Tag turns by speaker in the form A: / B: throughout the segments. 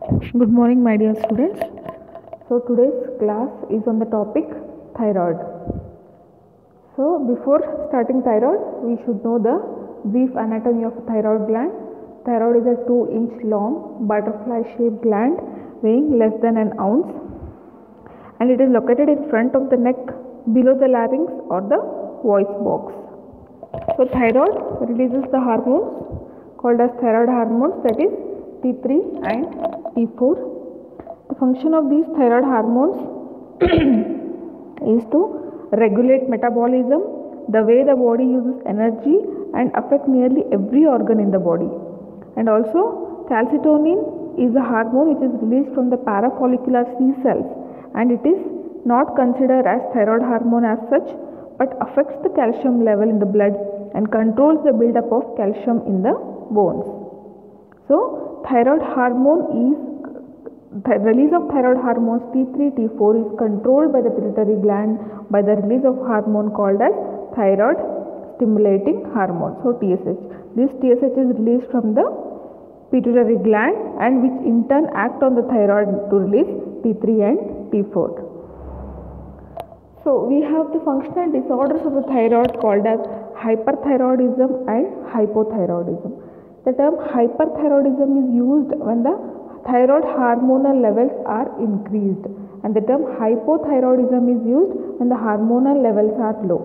A: Good morning, my dear students. So, today's class is on the topic thyroid. So, before starting thyroid, we should know the brief anatomy of thyroid gland. Thyroid is a 2-inch long butterfly shaped gland weighing less than an ounce, and it is located in front of the neck below the larynx or the voice box. So, thyroid releases the hormones called as thyroid hormones, that is T3 and T4. The function of these thyroid hormones is to regulate metabolism, the way the body uses energy, and affect nearly every organ in the body. And also, calcitonin is a hormone which is released from the parafollicular C cells, and it is not considered as thyroid hormone as such, but affects the calcium level in the blood and controls the buildup of calcium in the bones. So, thyroid hormone is the release of thyroid hormones T3, T4 is controlled by the pituitary gland by the release of hormone called as thyroid stimulating hormone. So, TSH. This TSH is released from the pituitary gland and which in turn act on the thyroid to release T3 and T4. So, we have the functional disorders of the thyroid called as hyperthyroidism and hypothyroidism. The term hyperthyroidism is used when the thyroid hormonal levels are increased, and the term hypothyroidism is used when the hormonal levels are low.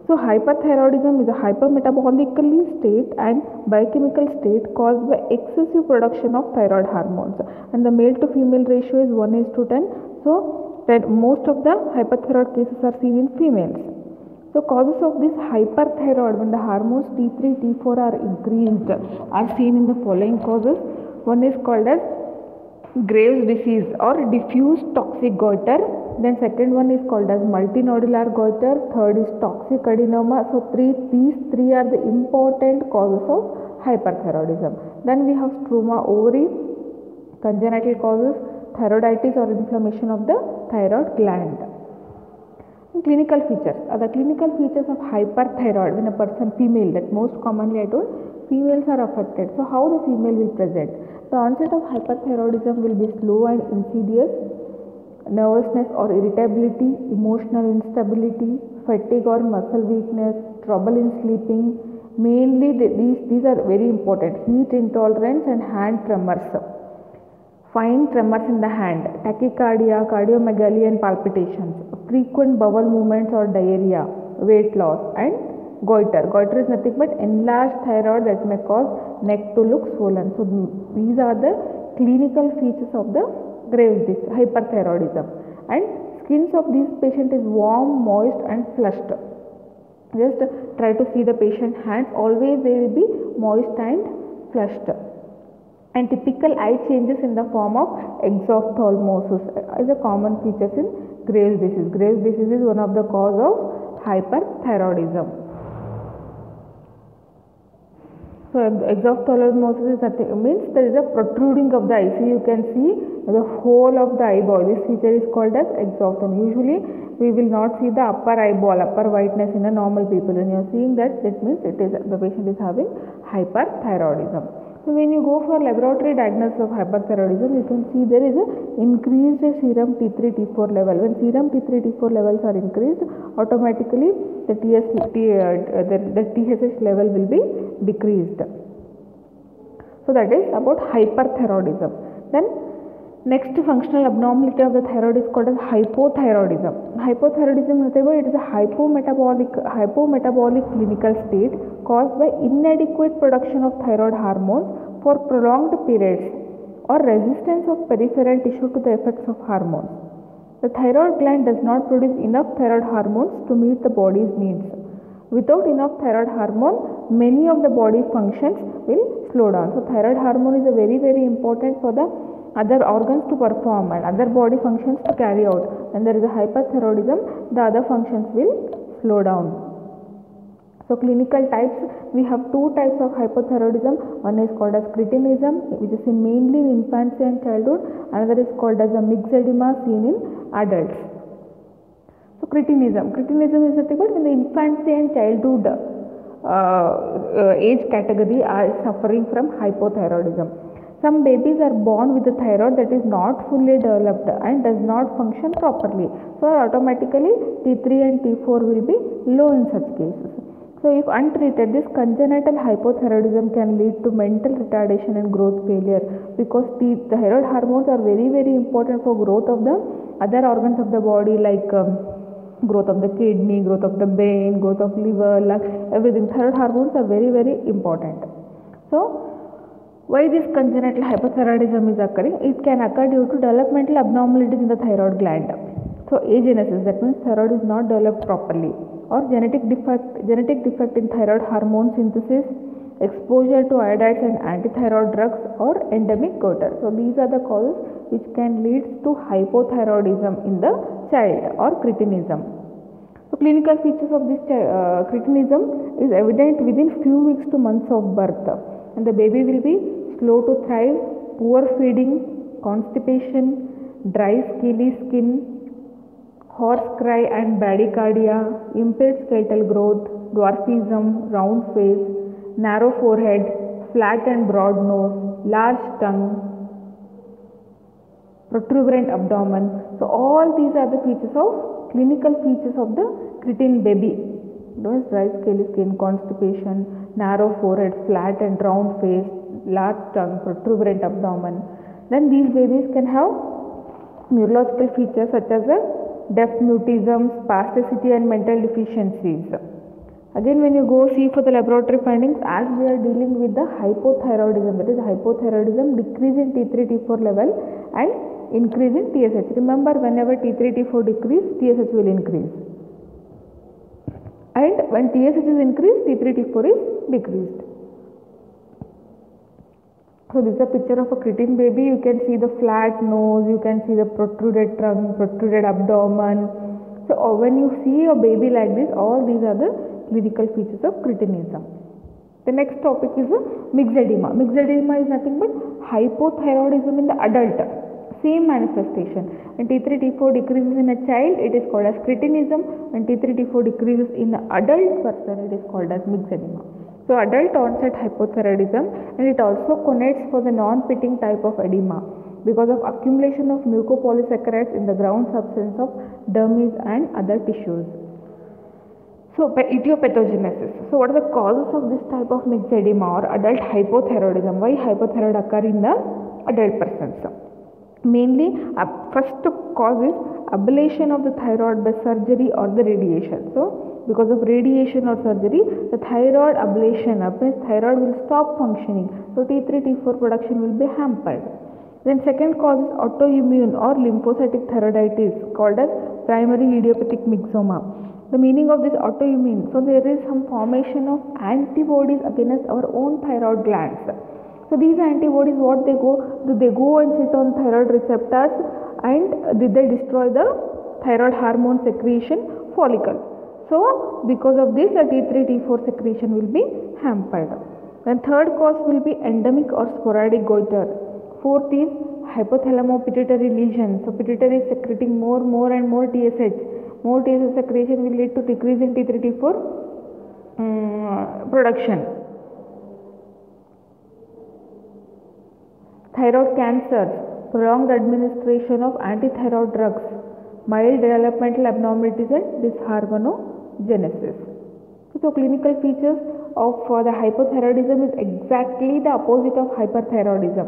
A: So, hyperthyroidism is a hypermetabolically state and biochemical state caused by excessive production of thyroid hormones, and the male to female ratio is 1:10. So, that most of the hyperthyroid cases are seen in females. So, causes of this hyperthyroid when the hormones T3, T4 are increased are seen in the following causes. One is called as Graves' disease or diffuse toxic goiter. Then second one is called as multinodular goiter. Third is toxic adenoma. So, these three are the important causes of hyperthyroidism. Then we have struma ovary, congenital causes, thyroiditis or inflammation of the thyroid gland. Clinical features. The clinical features of hyperthyroid when a person female, that most commonly I told females are affected. So, how the female will present? The onset of hyperthyroidism will be slow and insidious. Nervousness or irritability, emotional instability, fatigue or muscle weakness, trouble in sleeping. Mainly these are very important. Heat intolerance and hand tremors. Fine tremors in the hand, tachycardia, cardiomegaly and palpitations, frequent bowel movements or diarrhea, weight loss and goiter. Goiter is nothing but enlarged thyroid that may cause neck to look swollen. So, these are the clinical features of the Graves' disease, hyperthyroidism. And skins of these patient is warm, moist and flushed. Just try to see the patient hands, always they will be moist and flushed. And typical eye changes in the form of exophthalmosis is a common feature in Graves' disease. Graves' disease is one of the cause of hyperthyroidism. So, exophthalmosis is nothing, means there is a protruding of the eye. So, you can see the whole of the eyeball. This feature is called as exophthalmos. Usually, we will not see the upper eyeball, upper whiteness in a normal people. When you are seeing that, that means it is the patient is having hyperthyroidism. So, when you go for laboratory diagnosis of hyperthyroidism, you can see there is an increased serum T3, T4 level. When serum T3, T4 levels are increased, automatically the TSH level will be decreased. So, that is about hyperthyroidism. Then, next functional abnormality of the thyroid is called as hypothyroidism. Hypothyroidism, it is a hypometabolic clinical state caused by inadequate production of thyroid hormones for prolonged periods or resistance of peripheral tissue to the effects of hormones. The thyroid gland does not produce enough thyroid hormones to meet the body's needs. Without enough thyroid hormone, many of the body functions will slow down. So, thyroid hormone is a very important for the other organs to perform and other body functions to carry out. When there is a hyperthyroidism, the other functions will slow down. So, clinical types, we have two types of hypothyroidism. One is called as cretinism, which is seen mainly in infancy and childhood. Another is called as a myxedema, seen in adults. So, cretinism is nothing but when the infancy and childhood age category are suffering from hypothyroidism. Some babies are born with a thyroid that is not fully developed and does not function properly. So automatically T3 and T4 will be low in such cases. So if untreated, this congenital hypothyroidism can lead to mental retardation and growth failure, because the thyroid hormones are very, very important for growth of the other organs of the body, like growth of the kidney, growth of the brain, growth of liver, lung, everything. Thyroid hormones are very, very important. So why this congenital hypothyroidism is occurring? It can occur due to developmental abnormalities in the thyroid gland. So agenesis, that means thyroid is not developed properly, or genetic defect in thyroid hormone synthesis, exposure to iodides and antithyroid drugs, or endemic goiter. So these are the causes which can lead to hypothyroidism in the child, or cretinism. So clinical features of this cretinism is evident within few weeks to months of birth, and the baby will be slow to thrive, poor feeding, constipation, dry scaly skin, hoarse cry and bradycardia, impaired skeletal growth, dwarfism, round face, narrow forehead, flat and broad nose, large tongue, protuberant abdomen. So all these are the features of clinical features of the cretin baby. Those dry scaly skin, constipation, narrow forehead, flat and round face, large tongue, protuberant abdomen. Then these babies can have neurological features such as deaf mutism, spasticity and mental deficiencies. Again, when you go see for the laboratory findings, as we are dealing with the hypothyroidism, that is hypothyroidism, decrease in T3 T4 level and increase in TSH. Remember, whenever T3 T4 decrease, TSH will increase, and when TSH is increased, T3 T4 is decreased. So this is a picture of a cretin baby. You can see the flat nose, you can see the protruded trunk, protruded abdomen. So when you see a baby like this, all these are the clinical features of cretinism. The next topic is myxedema. Myxedema is nothing but hypothyroidism in the adult. Same manifestation. When T3 T4 decreases in a child, it is called as cretinism. When T3 T4 decreases in an adult person, it is called as myxedema. So adult onset hypothyroidism, and it also connotes for the non-pitting type of edema because of accumulation of mucopolysaccharides in the ground substance of dermis and other tissues. So etiopathogenesis. So what are the causes of this type of myxedema or adult hypothyroidism? Why hypothyroid occur in the adult persons? Mainly, first cause is ablation of the thyroid by surgery or the radiation. So because of radiation or surgery, the thyroid ablation happens, thyroid will stop functioning. So T3 T4 production will be hampered. Then second cause is autoimmune or lymphocytic thyroiditis, called as primary idiopathic myxoma. The meaning of this autoimmune, so there is some formation of antibodies against our own thyroid glands. So these antibodies, what they go and sit on thyroid receptors, and did they destroy the thyroid hormone secretion follicle. So because of this, the T3 T4 secretion will be hampered. Then third cause will be endemic or sporadic goiter. Fourth is hypothalamo-pituitary lesion. So pituitary is secreting more and more TSH. More TSH secretion will lead to decrease in T3 T4 production. Thyroid cancers, prolonged administration of antithyroid drugs, mild developmental abnormalities and dysharmonogenesis. So clinical features of the hypothyroidism is exactly the opposite of hyperthyroidism.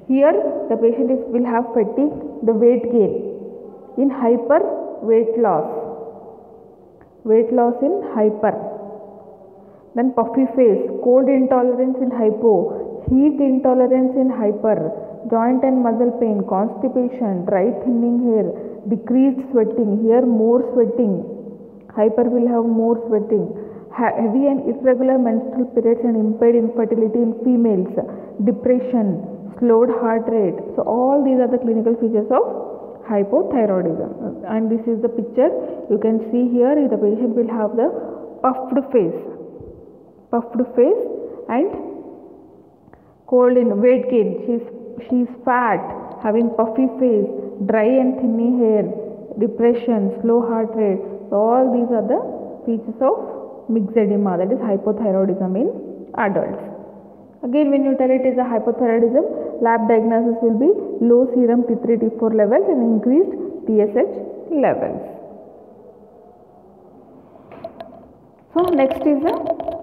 A: Here the patient will have fatigue, the weight gain. In hyper, weight loss in hyper. Then puffy face, cold intolerance in hypo, heat intolerance in hyper, joint and muscle pain, constipation, dry thinning hair, decreased sweating, here more sweating, hyper will have more sweating, heavy and irregular menstrual periods and impaired infertility in females, depression, slowed heart rate. So all these are the clinical features of hypothyroidism, and this is the picture. You can see here the patient will have the puffed face and cold in weight gain. She is fat, having puffy face, dry and thinny hair, depression, slow heart rate. So all these are the features of myxedema, that is hypothyroidism in adults. Again, when you tell it is a hypothyroidism, lab diagnosis will be low serum T3 T4 levels and increased TSH levels. So next is the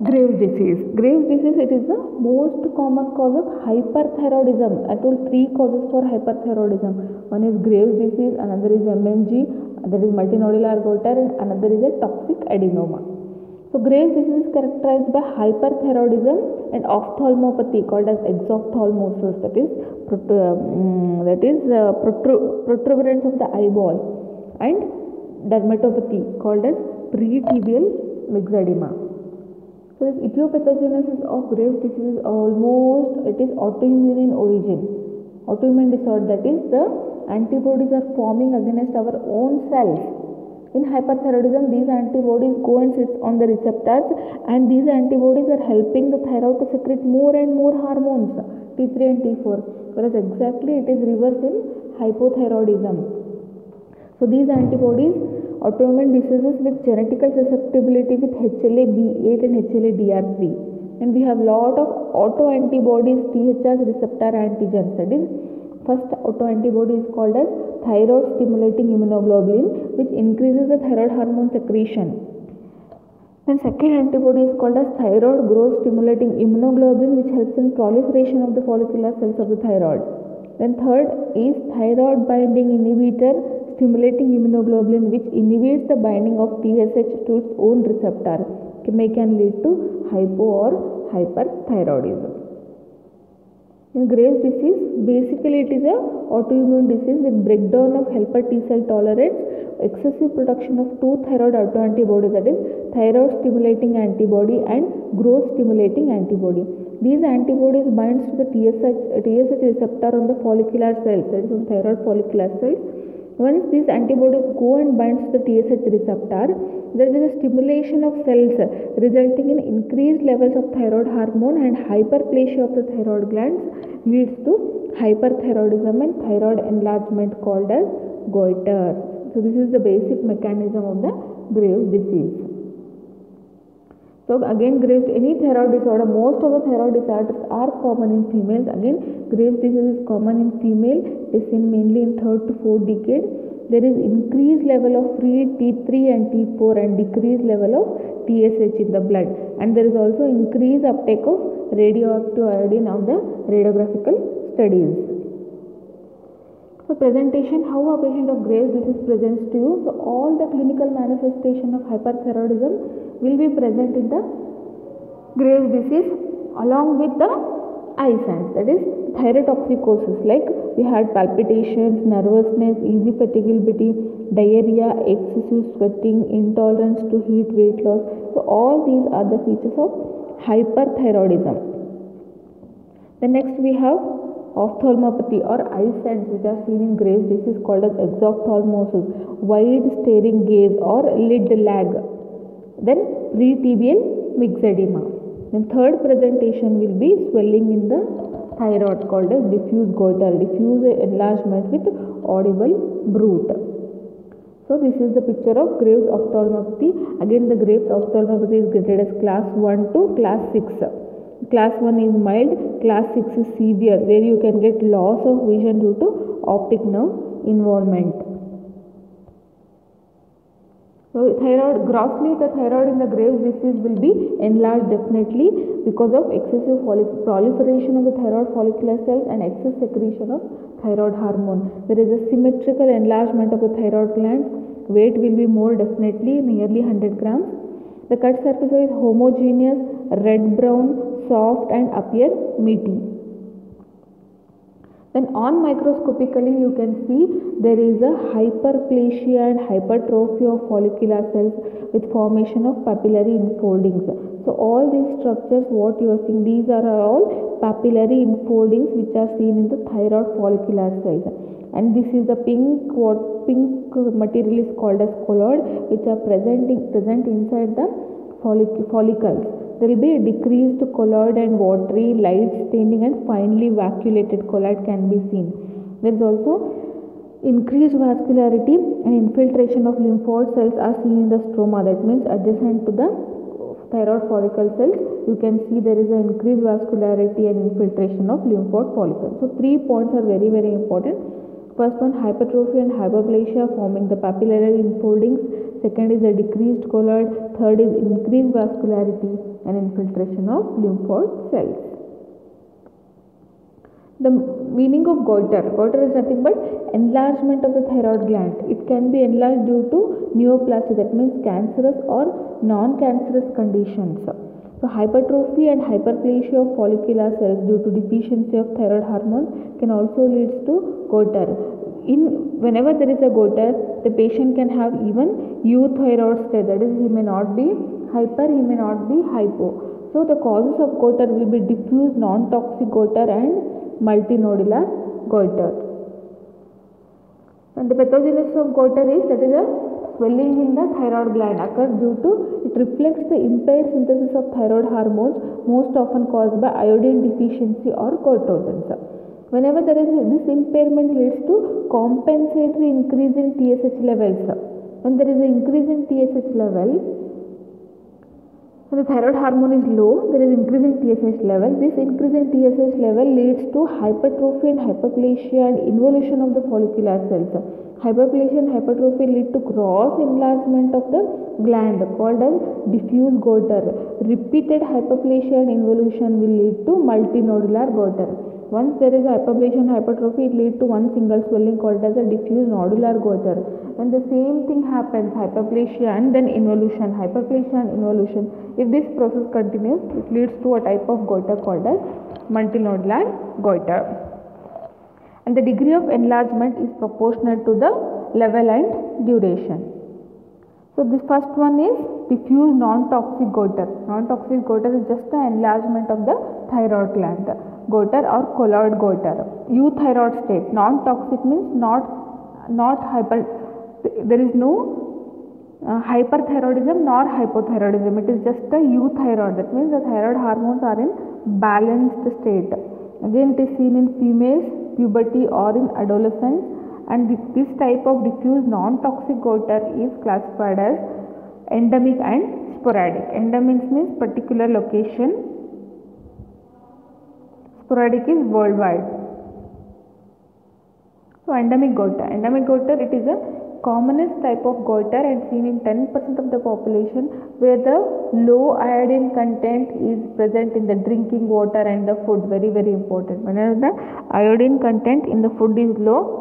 A: Graves' disease. Graves' disease, it is the most common cause of hyperthyroidism. I told 3 causes for hyperthyroidism. One is Graves' disease, another is MNG, that is multinodular goiter, and another is a toxic adenoma. So Graves' disease is characterized by hyperthyroidism and ophthalmopathy called as exophthalmosis, that is protuberance of the eyeball, and dermatopathy called as pretibial myxedema. So this etiopathogenesis of Graves' disease is autoimmune in origin. Autoimmune disorder, that is the antibodies are forming against our own cells. In hyperthyroidism, these antibodies go and sit on the receptors, and these antibodies are helping the thyroid to secrete more and more hormones, T3 and T4, whereas exactly it is reversed in hypothyroidism. So these antibodies, autoimmune diseases with genetical susceptibility with HLA-B8 and HLA-DR3, and we have lot of autoantibodies, THR receptor antigens. That is, first autoantibody is called as thyroid stimulating immunoglobulin, which increases the thyroid hormone secretion. Then second antibody is called as thyroid growth stimulating immunoglobulin, which helps in proliferation of the follicular cells of the thyroid. Then third is thyroid binding inhibitor stimulating immunoglobulin, which inhibits the binding of TSH to its own receptor, can lead to hypo or hyperthyroidism. In Graves' disease, basically it is a autoimmune disease with breakdown of helper T cell tolerance, excessive production of two thyroid autoantibodies, that is thyroid stimulating antibody and growth stimulating antibody. These antibodies binds to the TSH receptor on the follicular cells, that is on thyroid follicular cells. Once these antibodies go and binds to the TSH receptor, there is a stimulation of cells resulting in increased levels of thyroid hormone, and hyperplasia of the thyroid glands leads to hyperthyroidism and thyroid enlargement called as goiter. So this is the basic mechanism of the Graves' disease. So again, any thyroid disorder, most of the thyroid disorders are common in females. Again, Graves' disease is common in female. It is seen mainly in 3rd to 4th decade. There is increased level of free T3 and T4 and decreased level of TSH in the blood. And there is also increased uptake of radioactive iodine on the radiographical studies. So presentation, how a patient of Graves' disease presents to you. So all the clinical manifestation of hyperthyroidism will be present in the Graves' disease along with the eye signs, that is thyrotoxicosis, like we had palpitations, nervousness, easy fatigability, diarrhea, excessive sweating, intolerance to heat, weight loss. So all these are the features of hyperthyroidism. Then next we have ophthalmopathy or eye signs which are seen in Graves' disease called as exophthalmosis, wide staring gaze or lid lag. Then pretibial myxedema. Then third presentation will be swelling in the thyroid called as diffuse goiter, diffuse enlargement with audible bruit. So this is the picture of Graves' ophthalmopathy. Again, the Graves' ophthalmopathy is graded as class 1 to class 6. Class 1 is mild, class 6 is severe, where you can get loss of vision due to optic nerve involvement. So grossly the thyroid in the Graves' disease will be enlarged definitely because of excessive proliferation of the thyroid follicular cells and excess secretion of thyroid hormone. There is a symmetrical enlargement of the thyroid glands. Weight will be more definitely, nearly 100 grams. The cut surface is homogeneous, red brown, soft and appear meaty. Then on microscopically you can see there is a hyperplasia and hypertrophy of follicular cells with formation of papillary enfoldings. So all these structures what you are seeing, these are all papillary enfoldings which are seen in the thyroid follicular cells. And this is the pink material is called as colloid, which are present inside the follicles. There will be a decreased colloid and watery, light staining and finely vacuolated colloid can be seen. There is also increased vascularity and infiltration of lymphoid cells are seen in the stroma, that means adjacent to the thyroid follicle cells, you can see there is an increased vascularity and infiltration of lymphoid follicles. So 3 points are very, very important. First one, hypertrophy and hyperplasia forming the papillary enfoldings. Second is a decreased colloid. Third is increased vascularity and infiltration of lymphoid cells. The meaning of goiter. Goiter is nothing but enlargement of the thyroid gland. It can be enlarged due to neoplasty, that means cancerous or non-cancerous conditions. So hypertrophy and hyperplasia of follicular cells due to deficiency of thyroid hormones can also lead to goiter. Whenever there is a goiter, the patient can have even euthyroid state, that is, he may not be hyper, he may not be hypo. So the causes of goiter will be diffuse non-toxic goiter and multinodular goiter. And the pathogenesis of goiter is, that is, a swelling in the thyroid gland occurs due to, it reflects the impaired synthesis of thyroid hormones, most often caused by iodine deficiency or goitrogens. Whenever there is this impairment leads to compensatory increase in TSH levels. When there is an increase in TSH level, when the thyroid hormone is low, there is increase in TSH level. This increase in TSH level leads to hypertrophy and hyperplasia and involution of the follicular cells. Hyperplasia and hypertrophy lead to gross enlargement of the gland called as diffuse goiter. Repeated hyperplasia and involution will lead to multinodular goiter. Once there is hyperplasia and hypertrophy, it leads to one single swelling called as a diffuse nodular goiter. When the same thing happens, hyperplasia and then involution, hyperplasia and involution, if this process continues, it leads to a type of goiter called as multinodular goiter. And the degree of enlargement is proportional to the level and duration. So this first one is diffuse non-toxic goiter. Non-toxic goiter is just the enlargement of the thyroid gland. Goiter or colloid goiter. Euthyroid state. Non-toxic means not hyper. There is no hyperthyroidism nor hypothyroidism. It is just a euthyroid. That means the thyroid hormones are in balanced state. Again, it is seen in females, puberty or in adolescence. And this type of diffuse non-toxic goiter is classified as endemic and sporadic. Endemic means particular location. Sporadic is worldwide. So endemic goiter. Endemic goiter, it is a commonest type of goiter and seen in 10% of the population, where the low iodine content is present in the drinking water and the food. Very, very important. Whenever the iodine content in the food is low,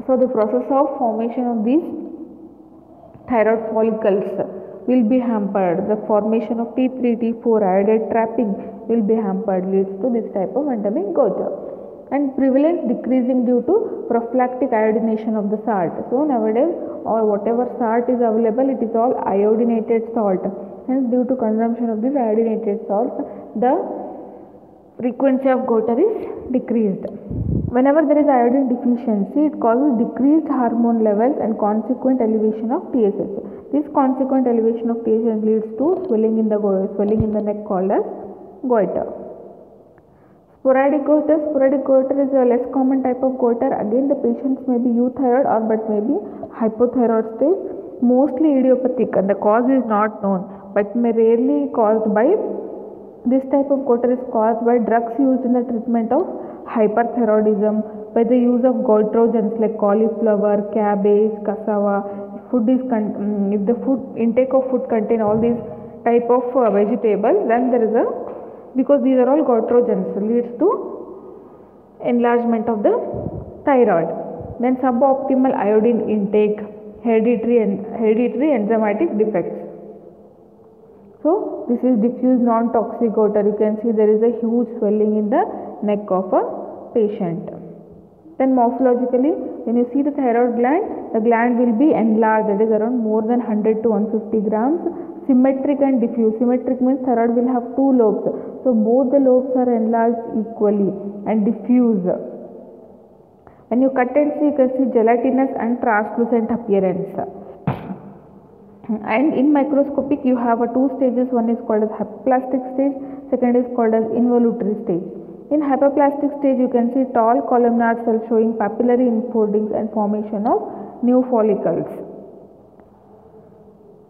A: so the process of formation of these thyroid follicles will be hampered. The formation of T3, T4 iodide trapping will be hampered, leads to this type of endemic goiter. And prevalence decreasing due to prophylactic iodination of the salt. So nowadays, or whatever salt is available, it is all iodinated salt. Hence, due to consumption of this iodinated salt, the frequency of goiter is decreased. Whenever there is iodine deficiency, it causes decreased hormone levels and consequent elevation of TSH. This consequent elevation of TSH leads to swelling in the neck called as goiter. Sporadic goiter. Sporadic goiter is a less common type of goiter. Again, the patients may be euthyroid or but may be hypothyroid state. Mostly idiopathic and the cause is not known, but may rarely caused by, this type of goiter is caused by drugs used in the treatment of hyperthyroidism, by the use of goitrogens like cauliflower, cabbage, cassava. If the food intake of food contain all these type of vegetables, then there is a, because these are all goitrogens, leads to enlargement of the thyroid. Then suboptimal iodine intake, hereditary enzymatic defects. So this is diffuse non-toxic goiter. You can see there is a huge swelling in the neck of a patient. Then morphologically, when you see the thyroid gland, the gland will be enlarged, that is around more than 100 to 150 grams. Symmetric and diffuse. Symmetric means thyroid will have two lobes. So both the lobes are enlarged equally, and diffuse. When you cut and see, you can see gelatinous and translucent appearance. And in microscopic, you have two stages. One is called as hypoplastic stage, second is called as involutory stage. In hypoplastic stage, you can see tall columnar cells showing papillary enfoldings and formation of new follicles.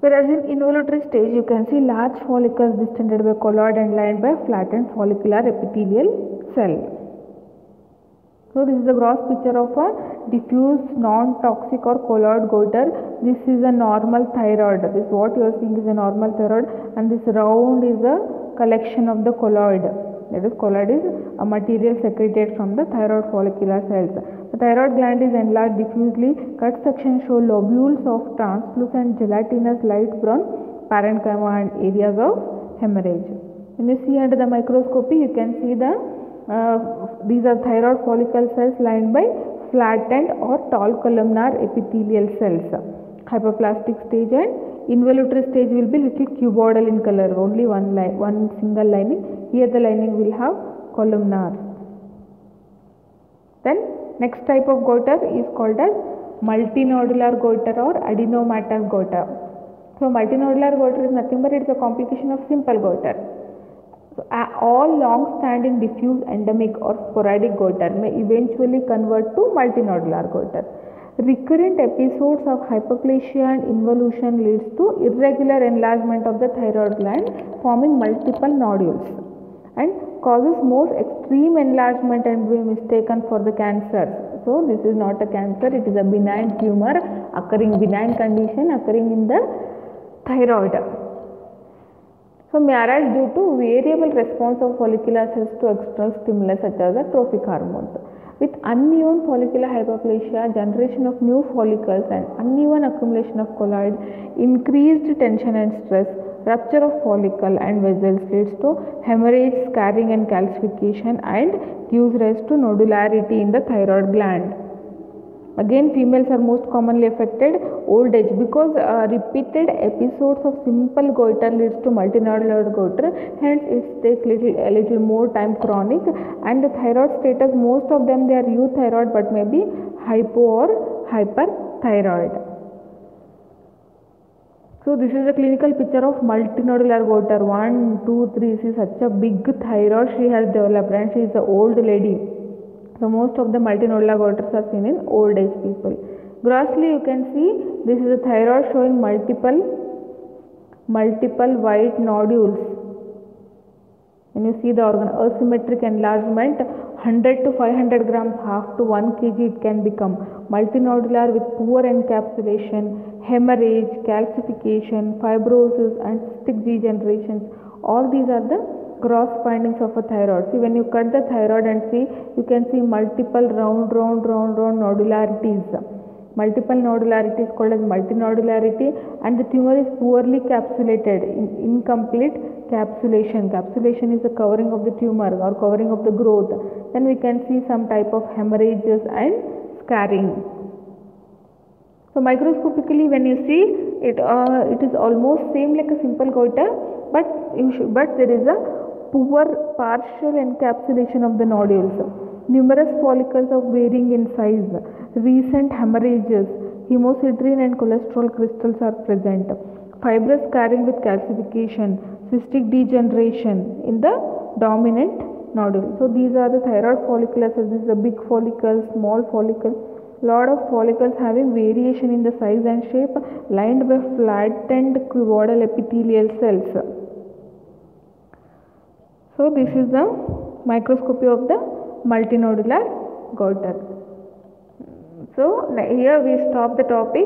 A: Whereas in involutory stage, you can see large follicles distended by colloid and lined by flattened follicular epithelial cell. So this is a gross picture of a diffuse non-toxic or colloid goiter. This is a normal thyroid. This what you are seeing is a normal thyroid, and this round is a collection of the colloid. That is, colloid is a material secreted from the thyroid follicular cells. The thyroid gland is enlarged diffusely. Cut sections show lobules of translucent gelatinous light brown parenchyma and areas of hemorrhage. When you see under the microscopy, you can see these are thyroid follicle cells lined by flattened or tall columnar epithelial cells. Hyperplastic stage and involutory stage will be little cuboidal in color, only one single lining. Here the lining will have columnar. Then next type of goiter is called as multinodular goiter or adenomatous goiter. So multinodular goiter is nothing but it is a complication of simple goiter. So, all long-standing diffuse endemic or sporadic goiter may eventually convert to multinodular goiter. Recurrent episodes of hyperplasia and involution leads to irregular enlargement of the thyroid gland, forming multiple nodules, and causes most extreme enlargement and be mistaken for the cancer. So this is not a cancer, it is a benign tumor benign condition occurring in the thyroid. So may arise due to variable response of follicular cells to external stimulus such as the trophic hormones. With uneven follicular hyperplasia, generation of new follicles and uneven accumulation of colloid, increased tension and stress, rupture of follicle and vessels leads to hemorrhage, scarring and calcification, and gives rise to nodularity in the thyroid gland. Again, females are most commonly affected. Old age, because repeated episodes of simple goiter leads to multinodular goiter, hence it takes a little more time chronic. And the thyroid status, most of them they are euthyroid but maybe hypo or hyperthyroid. So this is a clinical picture of multinodular goiter. 1, 2, 3. See, such a big thyroid she has developed, and she is an old lady. So most of the multinodular goiters are seen in old age people. Grossly you can see this is a thyroid showing multiple white nodules. When you see the organ asymmetric enlargement, 100 to 500 grams, half to 1 kg it can become. Multinodular with poor encapsulation, hemorrhage, calcification, fibrosis and cystic degenerations. All these are the gross findings of a thyroid. See, when you cut the thyroid and see, you can see multiple round nodularities. Multiple nodularity is called as multinodularity, and the tumor is poorly capsulated, incomplete capsulation. Capsulation is the covering of the tumor or covering of the growth. Then we can see some type of hemorrhages and scarring. So microscopically when you see it, it is almost same like a simple goiter, but there is a poor partial encapsulation of the nodules. Numerous follicles of varying in size, recent hemorrhages, hemosiderin and cholesterol crystals are present, fibrous scarring with calcification, cystic degeneration in the dominant nodule. So these are the thyroid follicles. This is a big follicle, small follicle. Lot of follicles having variation in the size and shape, lined by flattened cuboidal epithelial cells. So this is the microscopy of the multinodular goiter. So here we stop the topic.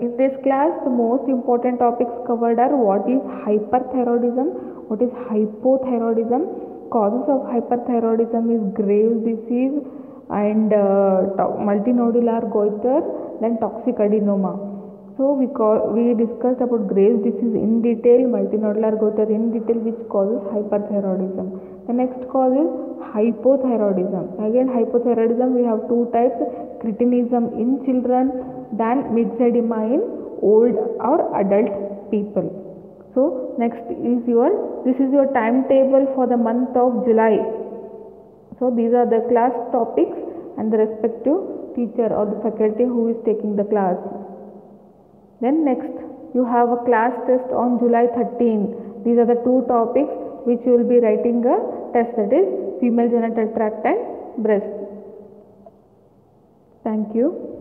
A: In this class, the most important topics covered are what is hyperthyroidism, what is hypothyroidism, causes of hyperthyroidism is Graves' disease and multinodular goiter, then toxic adenoma. So we discussed about Graves' disease in detail, multinodular goiter in detail, which causes hyperthyroidism. The next cause is hypothyroidism. Again, hypothyroidism we have two types: cretinism in children, then myxedema in old or adult people. So next is this is your timetable for the month of July. So these are the class topics and the respective teacher or the faculty who is taking the class. Then next you have a class test on July 13. These are the two topics which you will be writing a test, that is female genital tract and breast. Thank you.